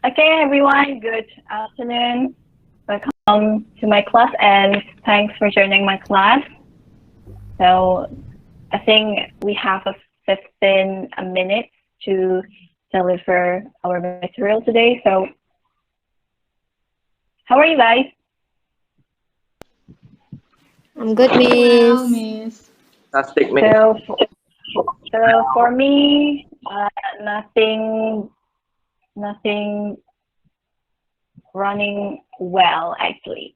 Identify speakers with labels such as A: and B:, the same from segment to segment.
A: Okay, everyone, good afternoon. Welcome to my class and thanks for joining my class. So I think we have 15 minutes to deliver our material today. So how are you guys?
B: I'm good,
C: Well,
B: Miss.
C: Miss.
D: Fantastic, Miss.
A: So for me, nothing running well actually.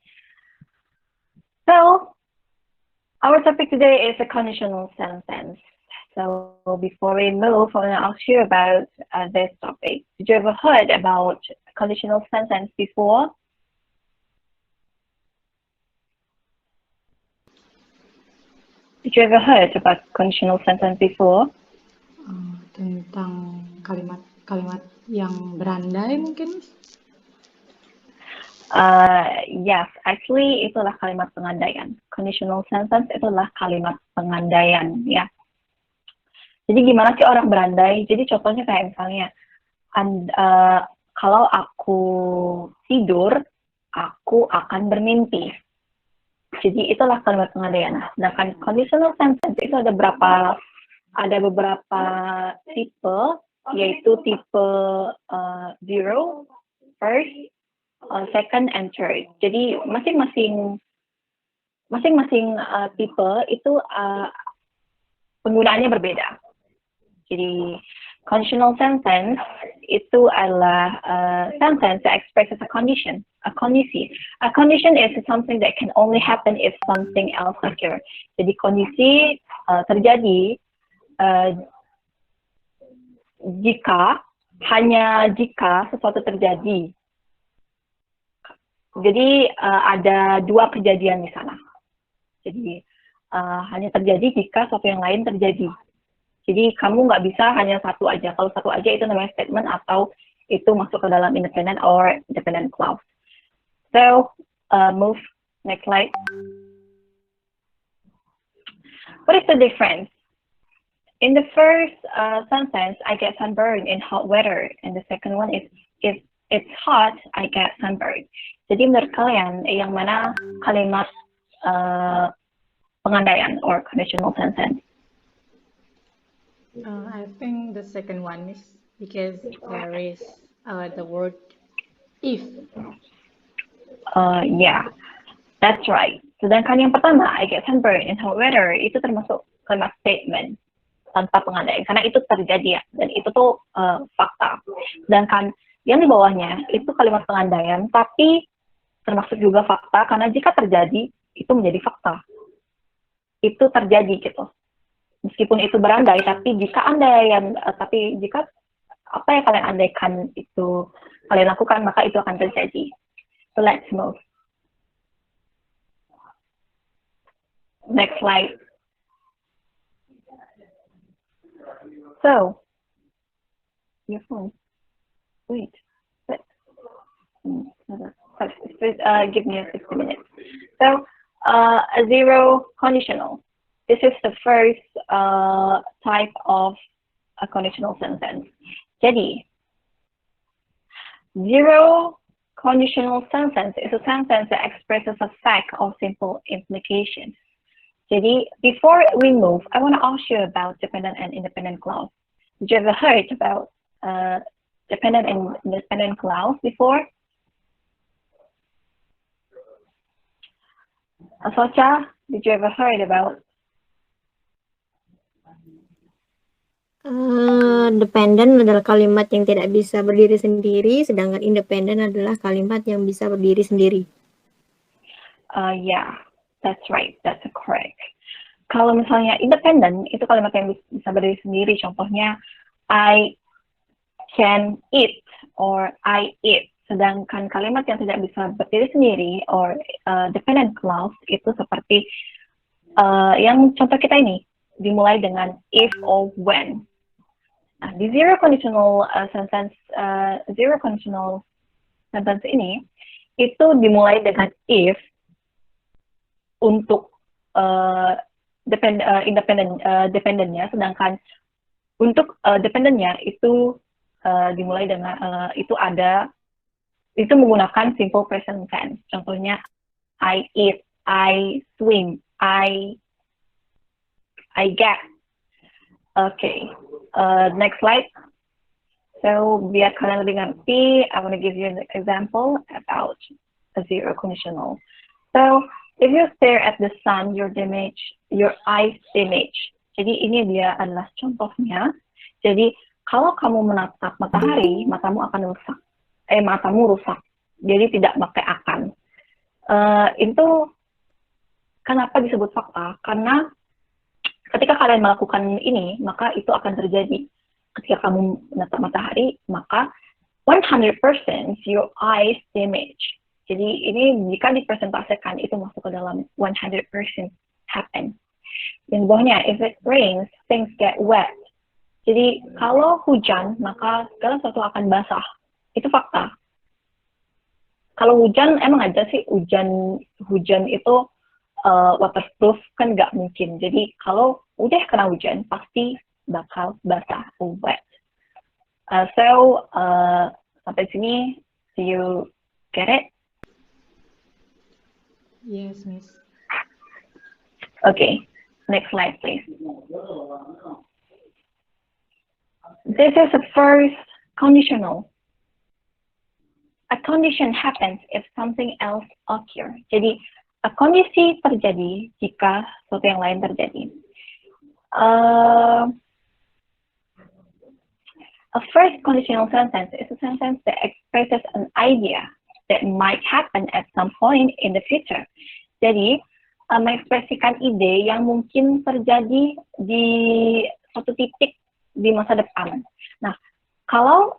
A: So our topic today is a conditional sentence. So before we move, I want to ask you about this topic. Did you ever heard about conditional sentence before? Did you ever heard about conditional sentence before?
C: Tentang kalimat-kalimat yang berandai mungkin, Miss?
A: Yes, actually itulah kalimat pengandaian. Conditional sentence itulah kalimat pengandaian, ya. Jadi gimana sih orang berandai? Jadi contohnya kayak misalnya, kalau aku tidur, aku akan bermimpi. Jadi itulah kalimat pengandaian. Sedangkan conditional sentence itu ada beberapa tipe, yaitu tipe 0, first, second, and third. Jadi masing-masing tipe itu penggunaannya berbeda. Jadi conditional sentence itu adalah sentence that expresses a condition, a kondisi. A condition is something that can only happen if something else occurs. Jadi kondisi terjadi hanya jika sesuatu terjadi. Jadi ada dua kejadian di sana. Jadi hanya terjadi jika sesuatu yang lain terjadi. Jadi kamu nggak bisa hanya satu aja. Kalau satu aja itu namanya statement atau itu masuk ke dalam independent or dependent clause. So move next slide. What is the difference? In the first sentence, I get sunburned in hot weather, and the second one is if it's hot, I get sunburned. Jadi menurut kalian yang mana kalimat pengandaian or conditional sentence?
C: I think the second one is because there is the word if.
A: Yeah, that's right. Sedangkan yang pertama, I get sunburned in hot weather, itu termasuk kalimat statement tanpa pengandaian, karena itu terjadi ya, dan itu tuh fakta. Sedangkan yang di bawahnya itu kalimat pengandaian, tapi termasuk juga fakta, karena jika terjadi, itu menjadi fakta. Itu terjadi gitu. Meskipun itu berandai, tapi jika apa yang kalian andaikan itu kalian lakukan, maka itu akan terjadi. So let's move. Next slide. So, your phone. Wait. Give me a 60 minutes. So, a zero conditional. This is the first type of a conditional sentence. Jadi, zero conditional sentence is a sentence that expresses a fact or simple implication. Jadi, before we move, I want to ask you about dependent and independent clause. Did you ever heard about dependent and independent clause before? Asocha, did you ever heard about?
B: Dependent adalah kalimat yang tidak bisa berdiri sendiri, sedangkan independent adalah kalimat yang bisa berdiri sendiri.
A: Yeah, that's right, that's correct. Kalau misalnya independent, itu kalimat yang bisa berdiri sendiri. Contohnya, I can eat or I eat. Sedangkan kalimat yang tidak bisa berdiri sendiri or dependent clause itu seperti yang contoh kita ini, dimulai dengan if or when. Nah, di zero conditional sentence ini itu dimulai dengan if untuk independentnya, sedangkan untuk dependentnya itu dimulai dengan itu menggunakan simple present tense. Contohnya I eat, I swim, I get. Okay, next slide. So biar kalian lebih ngerti, I want to give you an example about a zero conditional. So if you stare at the sun, your eyes image. Jadi ini dia adalah contohnya. Jadi kalau kamu menatap matahari, matamu rusak. Jadi tidak pakai akan. Itu kenapa disebut fakta? Karena ketika kalian melakukan ini, maka itu akan terjadi. Ketika kamu menatap matahari, maka 100% your eyes image. Jadi ini jika dipresentasikan itu masuk ke dalam 100% happen. Yang bawahnya, if it rains, things get wet. Jadi kalau hujan, maka segala sesuatu akan basah. Itu fakta. Kalau hujan, emang aja sih hujan itu waterproof kan nggak mungkin. Jadi kalau udah kena hujan, pasti bakal basah, wet. Sampai sini, do you get it?
C: Yes, Miss.
A: Okay, next slide, please. This is the first conditional. A condition happens if something else occurs. Jadi, kondisi terjadi jika sesuatu yang lain terjadi. A first conditional sentence is a sentence that expresses an idea that might happen at some point in the future. Jadi, mengekspresikan ide yang mungkin terjadi di suatu titik di masa depan. Nah, kalau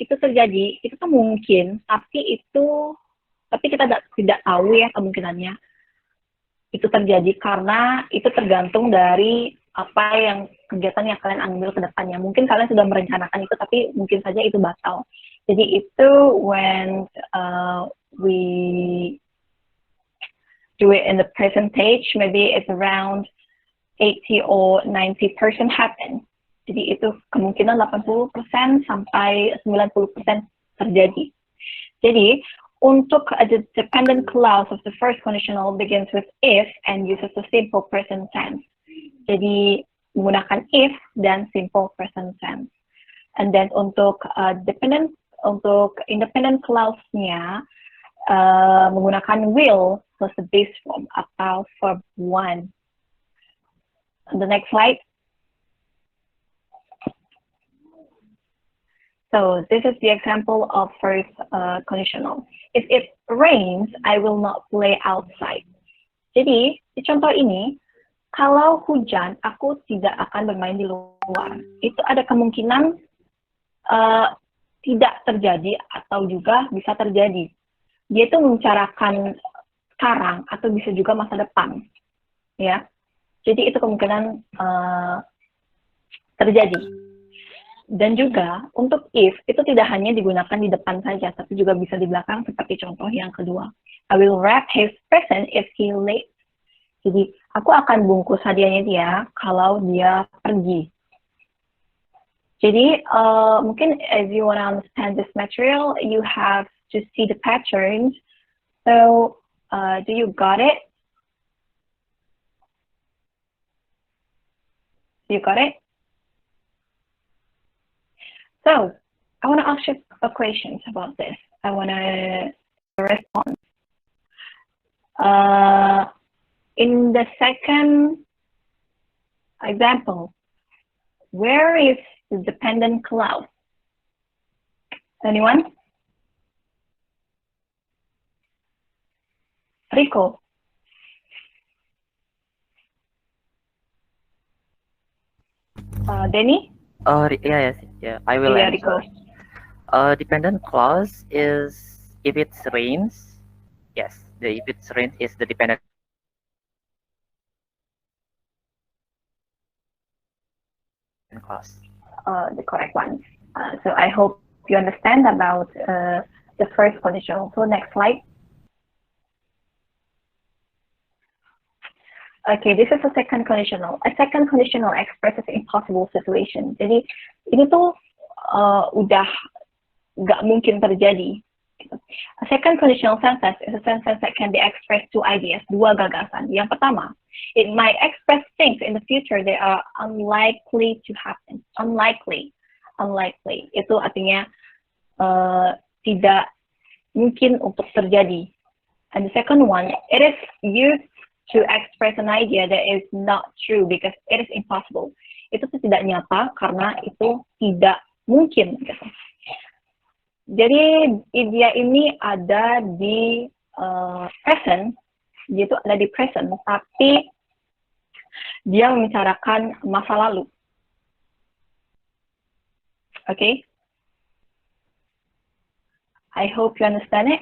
A: itu terjadi, itu kan mungkin, tapi kita tidak tahu ya kemungkinannya itu terjadi karena itu tergantung dari apa yang kegiatan yang kalian ambil ke depannya. Mungkin kalian sudah merencanakan itu, tapi mungkin saja itu batal. Jadi itu when we do it in the present stage, maybe it's around 80 or 90% happen. Jadi itu kemungkinan 80% sampai 90% terjadi. Jadi untuk the dependent clause of the first conditional begins with if and uses the simple present tense. Jadi menggunakan if dan simple present tense. And then untuk independent clause-nya menggunakan will plus the base form atau verb one. The next slide. So this is the example of first conditional. If it rains, I will not play outside. Jadi di contoh ini, kalau hujan, aku tidak akan bermain di luar. Itu ada kemungkinan tidak terjadi atau juga bisa terjadi. Dia itu membicarakan sekarang atau bisa juga masa depan, ya. Jadi itu kemungkinan terjadi. Dan juga untuk if itu tidak hanya digunakan di depan saja, tapi juga bisa di belakang seperti contoh yang kedua. I will wrap his present if he late. Jadi aku akan bungkus hadiahnya dia kalau dia pergi. Jadi mungkin if you want to understand this material, you have to see the patterns. So do you got it? You got it? So I want to ask you a question about this. I want to respond. In the second example, where is the dependent clause? Anyone? Rico? Denny?
D: Yeah. I will
A: Yeah,
D: answer.
A: Rico.
D: Dependent clause is if it rains. Yes, if it rains is the dependent clause.
A: The correct one. So I hope you understand about the first conditional. So next slide. Okay, this is a second conditional. A second conditional expresses impossible situation. Jadi ini tuh udah nggak mungkin terjadi. A second conditional sentence is a sentence that can be expressed two ideas, dua gagasan. Yang pertama, it might express things in the future that are unlikely to happen. Unlikely. Itu artinya tidak mungkin untuk terjadi. And the second one, it is used to express an idea that is not true because it is impossible. Itu tidak nyata karena itu tidak mungkin. Gitu. Jadi idea ini ada di present, yaitu ada di present, tapi dia membicarakan masa lalu. Okay? I hope you understand it.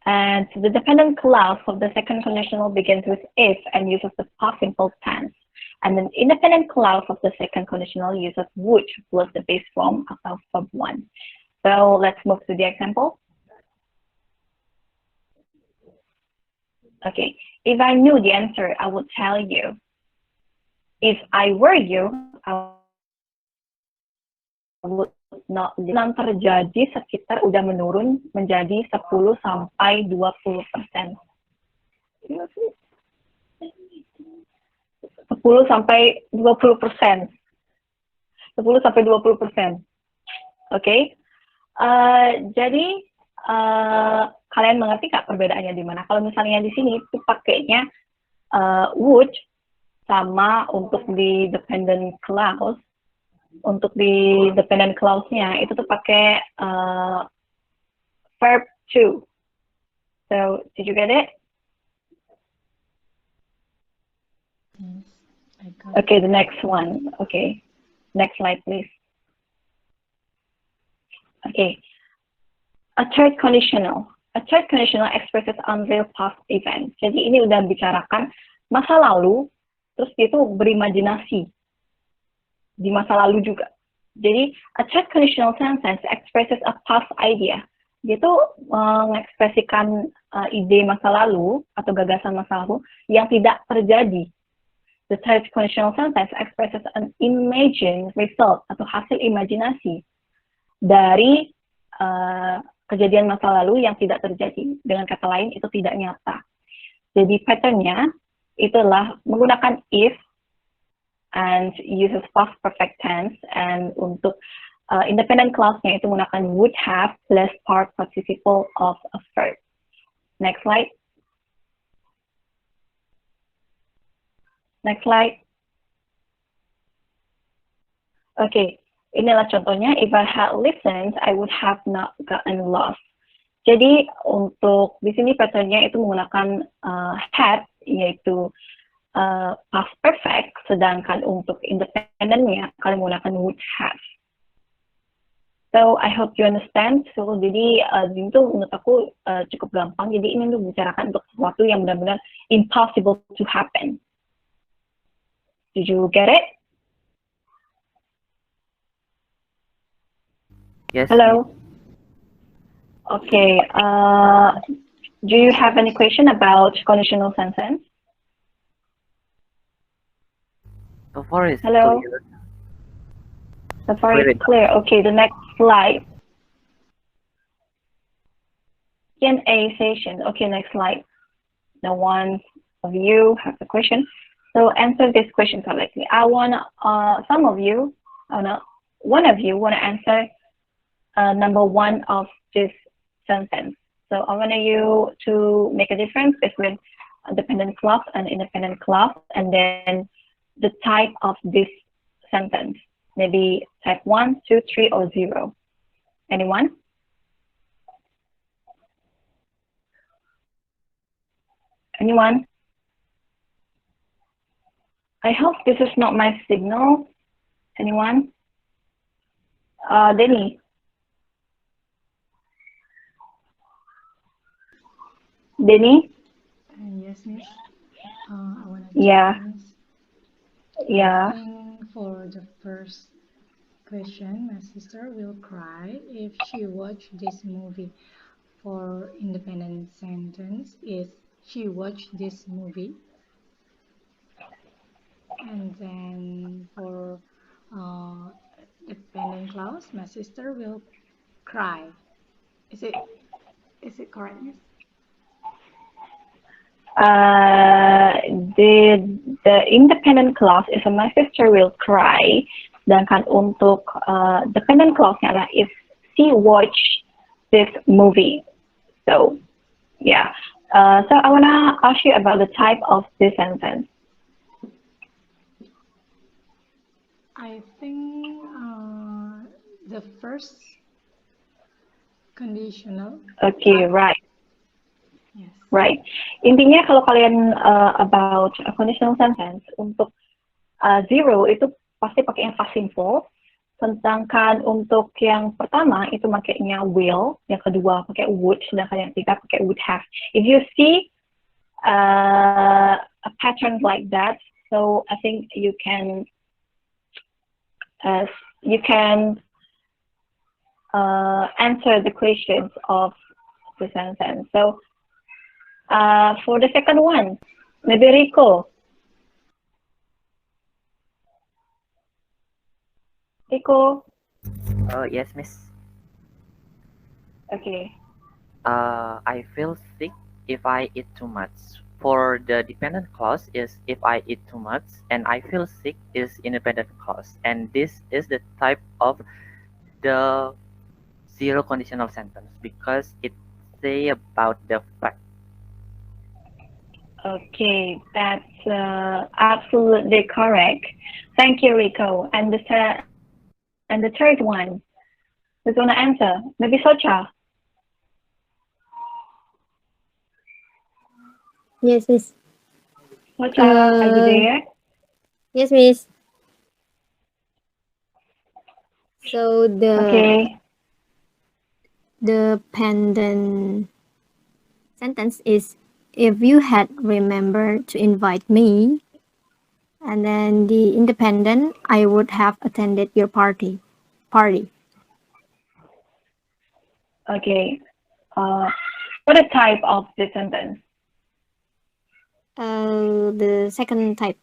A: And the dependent clause of the second conditional begins with if and uses the past simple tense. And the independent clause of the second conditional uses would plus the base form atau verb 1. So let's move to the example. Okay, if I knew the answer, I would tell you. If I were you, I would not. Yang terjadi sekitar udah menurun menjadi 10 sampai 20%. 10 sampai 20%. 10 sampai 20%. Okay? Jadi kalian mengerti nggak perbedaannya di mana? Kalau misalnya di sini itu pakainya would sama untuk di dependent clause. Untuk di dependent clause-nya itu tuh pakai verb to. So, did you get it?
C: Yes, I got
A: Okay, the next one. Okay, next slide, please. Okay, a third conditional. A third conditional expresses unreal past event. Jadi ini udah bicarakan masa lalu, terus dia tuh berimajinasi di masa lalu juga. Jadi a third conditional sentence expresses a past idea. Dia tuh mengekspresikan ide masa lalu atau gagasan masa lalu yang tidak terjadi. The third conditional sentence expresses an imagined result atau hasil imajinasi dari kejadian masa lalu yang tidak terjadi. Dengan kata lain, itu tidak nyata. Jadi patternnya itulah menggunakan if and uses past perfect tense, and untuk independent clause-nya itu menggunakan would have plus part participle of a verb. Next slide. Next slide. Okay. Inilah contohnya, if I had listened, I would have not gotten lost. Jadi untuk di sini patternnya itu menggunakan had, yaitu past perfect, sedangkan untuk independennya kalian menggunakan would have. So I hope you understand. So jadi ini tuh menurut aku cukup gampang. Jadi ini tuh bicarakan untuk sesuatu yang benar-benar impossible to happen. Did you get it?
D: Yes.
A: Hello. Okay. Do you have any question about conditional sentence?
D: So far it's
A: Hello?
D: clear.
A: So far it's clear. Okay, the next slide. Q&A session. Okay, next slide. Now one of you has a question. So answer this question correctly. I want some of you, one of you want to answer number one of this sentence. So I want you to make a difference between a dependent clause and independent clause, and then the type of this sentence. Maybe type 1, 2, 3, or 0. Anyone? Anyone? I hope this is not my signal. Anyone? Denny? Denny?
C: yes, Miss. I want to
A: Yeah.
C: challenge.
A: Yeah.
C: I think for the first question, my sister will cry if she watched this movie. For independent sentence is she watched this movie. And then for dependent clause, my sister will cry. Is it correct, Miss?
A: The independent clause is my sister will cry. Sedangkan untuk dependent clause-nya adalah if she watch this movie. So, yeah. So I wanna ask you about the type of this sentence.
C: I think the first conditional.
A: Okay, right.
C: Yes.
A: Right. Intinya kalau kalian about a conditional sentence untuk zero itu pasti pakai yang past simple. Sedangkan untuk yang pertama itu pakainya will, yang kedua pakai would, sedangkan yang ketiga pakai would have. If you see a pattern like that, so I think you can answer the questions of the sentence. So for the second one, maybe Rico. Rico.
D: Yes, Miss.
A: Okay.
D: I feel sick if I eat too much. For the dependent clause is if I eat too much, and I feel sick is independent clause. And this is the type of the zero conditional sentence because it say about the fact.
A: Okay, that's absolutely correct. Thank you, Rico. And the third one, who's gonna answer? Maybe Socha.
B: Yes, Miss.
A: Socha, are you there?
B: Yes, Miss. So
A: Okay.
B: the pendant sentence is if you had remembered to invite me, and then the independent, I would have attended your party.
A: Okay. What a type of this sentence?
B: The second type.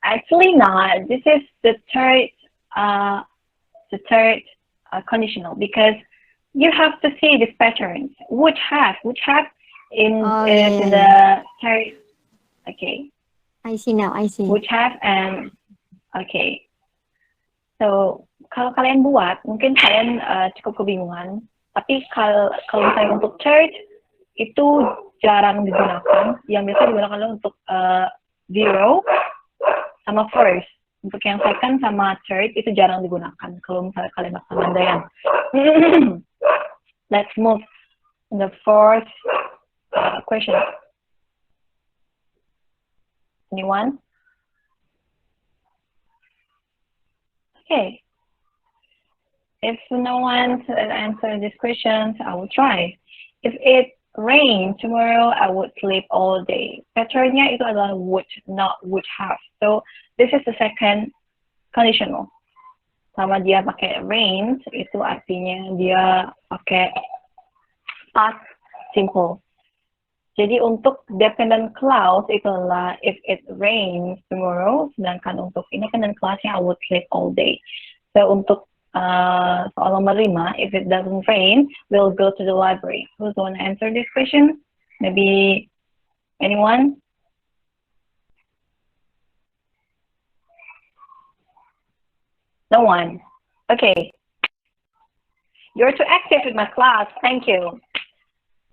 A: Actually not. This is the third conditional because you have to see these patterns. Would have in the third. Okay.
B: I see now.
A: Would have and okay. So kalau kalian buat, mungkin kalian cukup kebingungan. Tapi kalau misalnya untuk third itu jarang digunakan. Yang biasa digunakan untuk zero sama first. Untuk yang second sama third itu jarang digunakan. Kalau misalnya kalian pakai Mandarin. Let's move to the fourth question. Anyone? Okay. If no one answer these questions, I will try. If it rain tomorrow, I would sleep all day. Patternnya itu adalah would, not would have. So this is the second conditional. Sama dia pakai rains, itu artinya dia pakai past simple. Jadi untuk dependent clause itu adalah if it rains tomorrow, sedangkan untuk independent clause-nya I would sleep all day. So untuk soal nomor 5, if it doesn't rain, we'll go to the library. Who's going to answer this question? Maybe anyone? No one. Okay. You're too active in my class. Thank you.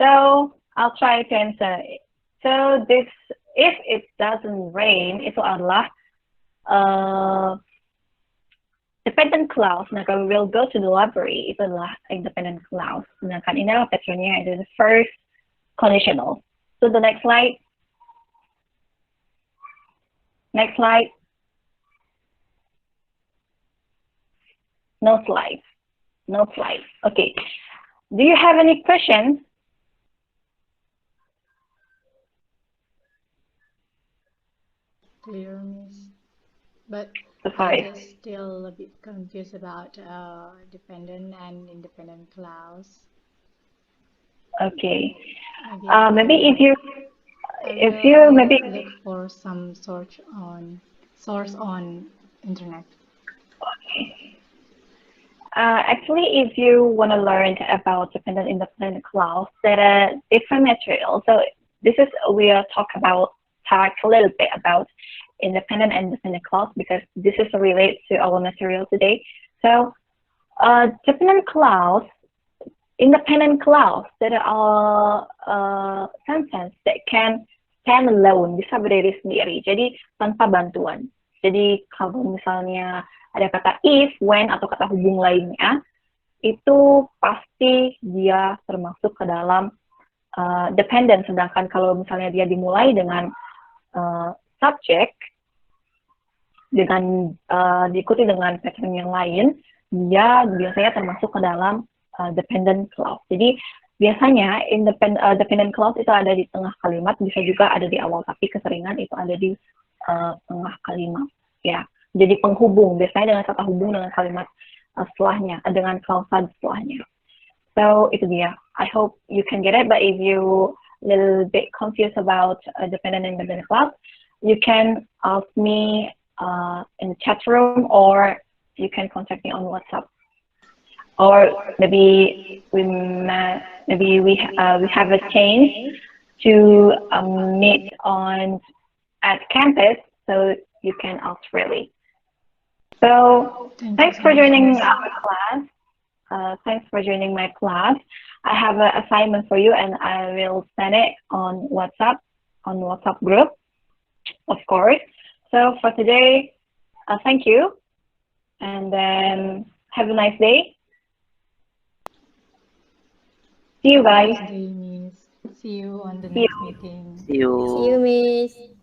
A: So I'll try to answer. So this, if it doesn't rain, itu adalah dependent clause. Nah, kalau we'll go to the library, itu adalah independent clause. Sedangkan ini adalah patternnya, itu the first conditional. So the next slide. Next slide. No slides. No slides. Okay. Do you have any questions?
C: Clear, Miss. But
A: Sorry.
C: I'm just still a bit confused about dependent and independent clause.
A: Okay.
C: Maybe
A: Maybe if you if you maybe
C: look for some source on internet.
A: actually, if you want to learn about dependent independent clause, there are different materials. So this is we'll talk a little bit about independent and dependent clause because this is related to our material today. So dependent clause, independent clause, there are sentence that can stand alone, bisa berdiri sendiri, jadi tanpa bantuan. Jadi kalau misalnya ada kata if, when, atau kata hubung lainnya, itu pasti dia termasuk ke dalam dependent. Sedangkan kalau misalnya dia dimulai dengan subject, dengan diikuti dengan pattern yang lain, dia biasanya termasuk ke dalam dependent clause. Jadi biasanya dependent clause itu ada di tengah kalimat, bisa juga ada di awal, tapi keseringan itu ada di tengah kalimat. Ya, jadi penghubung. Biasanya dengan kata hubung dengan kalimat setelahnya, dengan klausa setelahnya. So itu dia. I hope you can get it. But if you little bit confused about dependent and independent clause, you can ask me in the chat room, or you can contact me on WhatsApp. Or maybe we have a chance to meet at campus, so you can ask freely. So thanks for joining our class. Thanks for joining my class. I have an assignment for you, and I will send it on WhatsApp group, of course. So for today, thank you, and then have a nice day. See you guys.
C: See you on the next meeting.
D: See you.
B: See you, Miss.